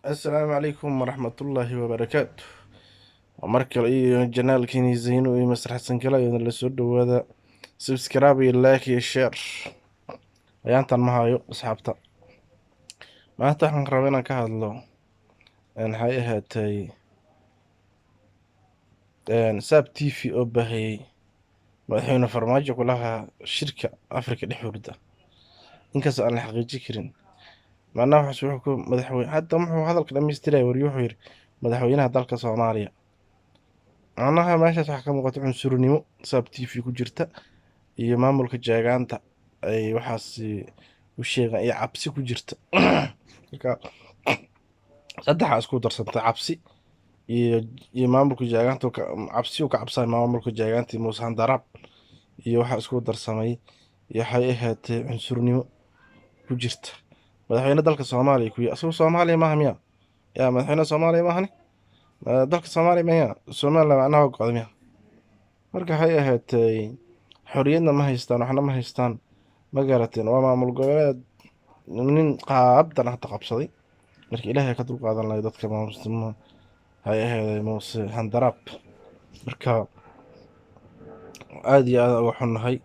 السلام عليكم ورحمة الله وبركاته. ومركل إيه جنال كيني زينو إيه مسرح سنكلا اللي سود وهذا سبسكرايب لايك شير أيان تان مهايو أصحابتا ما تحن ربنا كهالله إن هاي هاتي إن ساب تي في أوبهي مدحونا فرماجو كلها شركة أفريقيا دحوردا إنكاس أنا حقيقي كرين معناه وحسوحكم مدحوين حتى محو هذا الكلام يستري وريوحو يري مدحوينها دالك صوماليا معناها ماشي تحكم قطع عنصرنيمو ساب تي في كجرتا iyo maamulka jeegaanta ay waxaas u sheegaan iyo cabsi ku jirta marka saddexaa isku darsantay cabsi iyo maamulka jeegaanta cabsi uu ka cabsay maamulka jeegaanta iyo muuse handaraab iyo waxaa isku darsamay iyo waxay ahaatee cunsurnimo ku jirta madaxweyne dalka soomaaliya kuyi asagoo soomaaliya maaha miya yaa madaxweyne soomaaliya maahani dalka soomaaliya miya somaliland macnaha go'da miya marka waxay ahaatee xorriyadna ma haystaan waxna ma haystaan ma garateen waa maamul goboleed nin qaabdan hadda qabsaday marka ilaahay ka dulqaadan lahay dadka maamuslima hay aheeday muuse handaraab marka aad iyo aad uga xunnahay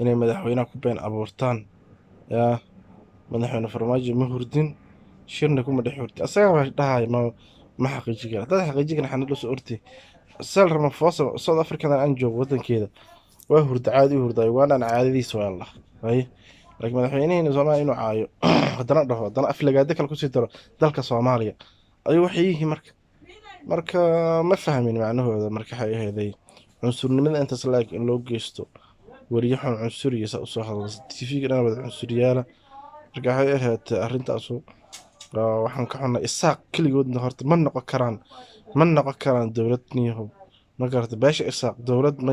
inay madaxweynaha ku been abuurtaan yaa madaxweyne farmaajo ma hurdin shirna kuma dhex hurti asaga baa dhahay ma xaqiiji kara dad xaqiiji kana xanad la soo ortay sal ramaphosa South Africadan aan joogo wadankeeda waa hurda caadi u hurday waana caadadiisa waa allah hay laakiin madaxweynaheena Soomaaliya inuu caayo haddana dhaho haddana aflagaada kale ku sii daro dalka Soomaaliya ayuu waxay yihiin marka ma fahmin macnahooda marka waxay ahaydey cunsurnimada intaas laag in loo geysto wariyahan cunsurigiisa u soo hadlay TV-ga dhan wada cunsuriyaala marka waxay ahayd arrintaas waxaan ka xunnay isaaq keligoodna horta ma noqon karaan dowlad niyahow ma garata beesha isaaq dowlad ma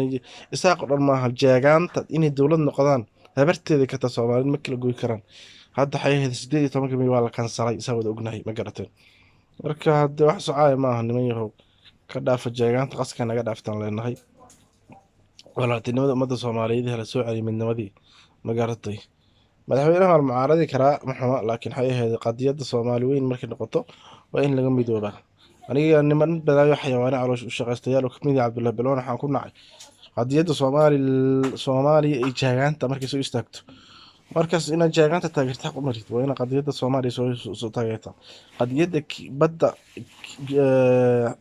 isaaq oo dhan maaha jeegaanta inay dowlad noqdaan habarteeda kata soomaalid ma kala goy karaan hadda waxay ahayd 18 mil waa la kansalay isaa wada ognahay ma garateen marka hadda wax socaaya maaha niman yahow ka dhaafa jeegaanta qaska naga dhaaftaan leenahay walaaltinimada ummadda soomaaliyeed hala soo celiyo midnimadii ma garatay madaxweynaha waa la mucaaradi karaa ma xuma laakiin waxay ahayd qadiyadda soomaali weyn markay noqoto waa in laga midoobaa aniga niman badaayo xayawaano caloosh u shaqaystayaal oo kamid ah Cabdullaahi Balwaan waxaan ku nacay qadiyadda Soomaaliya ay jeegaanta markay soo istaagto markaas inaad jeegaanta taageerta xaq u marid waa inaad qadiyadda Soomaaliya soo taageerta qadiyadda badda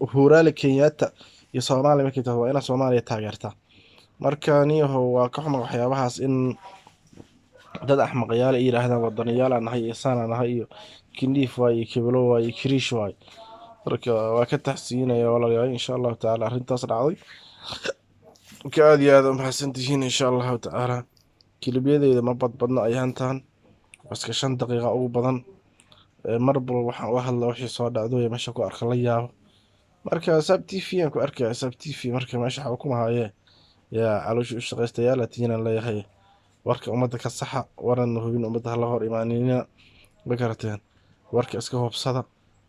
Uhuru Kenyatta iyo Soomaaliya markay tahay waa inaad Soomaaliya taageerta marka niyahow waa ka xuma waxyaabahaas in dad axmaqyaal ay yiraahdaan wadaniyaal aan nahay iyo saan aan nahay iyo kindhiif waay iyo kiblo waay iyo kiriish waay marka waa ka taxsiinaya walaalayaal insha allahu tacaala arrintaas dhacday marka aad iyo aad u mahadsantihiin insha allahu tacaala kilibyadeyda ma badbadna ayaantaan iska 5 daqiiqa ugu badan marba waxaan u hadla wixii soo dhacdo ee meesha ku arka la yaabo marka sab TV aan ku arkay sab TV marka meesha waxa ku mahayee yaa caloosh u shaqaystayaal atiina leeyahay warka ummadda ka saxa waran hubin ummadda la hor imaanina ma garateen warka iska hobsada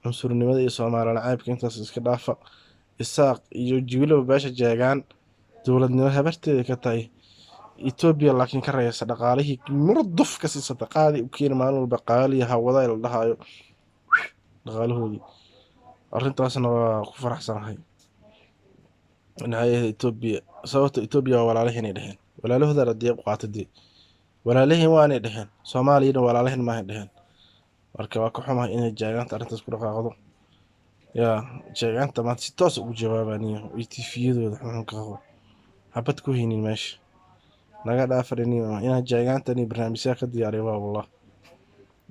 cunsurnimada iyo Soomaaliya caybka intaas iska dhaafa isaaq iyo jiwilo beesha jeegaan dowladnimo habarteeda ka tahay Ethiopia laakiin ka reeysa dhaqaalihii murduf ka siisa dhaqaali u keenay maalin walba qaaliya hawada la dhahayo dhaqaalahoodii arrintaasna waa ku faraxsanahay inay Ethiopia sababta Ethiopia walaalaheena dhaheen walaalahooda la diiq qaatay walaalaheen waanay dhaheen Soomaaliyana walaalaheen ma dhaheen marka waa ka xumahay inay jeegaanta arrintaas ku dhaqaaqdo yaa jeegaanta ma si toos ugu jawaabaniyo TV-yadooda xun ka qabo habad ku haynin meesha naga dhaafraniyo inay jeegaantani barnaamijyo ka diyaariyo wallah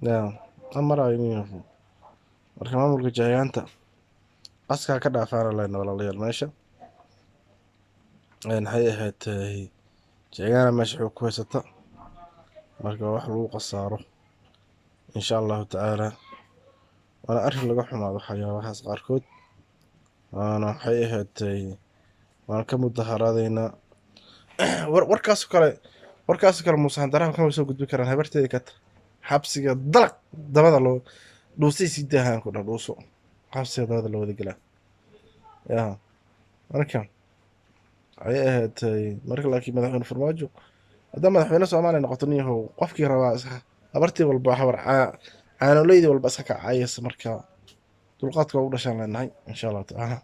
yaa amarayniyo marka maamulka jeegaanta aska ka dhaafaan walaalayaal meesha hay ahayd jeegaana meesha ku haysata marka wax lagu qasaaro insha allahu tacaala waana arrin laga xumaado waxyaabahaas qaarkood waana waxay ahayd waan ka mudaharaadaynaa warkaas kale muuse handaraab kama soo gudbi karaan habarteeda ka xabsiga dalaq dabada loo dhuusay si daahan ku dhuuso xabsiga dabada loo wada galaa yaa marka ay ahayd marka laakiin madaxweyne farmaajo hadda madaxweyne Soomaaliya noqoto niyahow qofkii rabaa habartii walba habar caanoleydii walba iska kacaysa marka dulqaadka waa u dhashaan leenahay insha allahu tacaala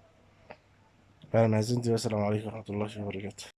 waana mahadsantihi. wassalaamu calaykum waraxmatullahi wabarakaatu.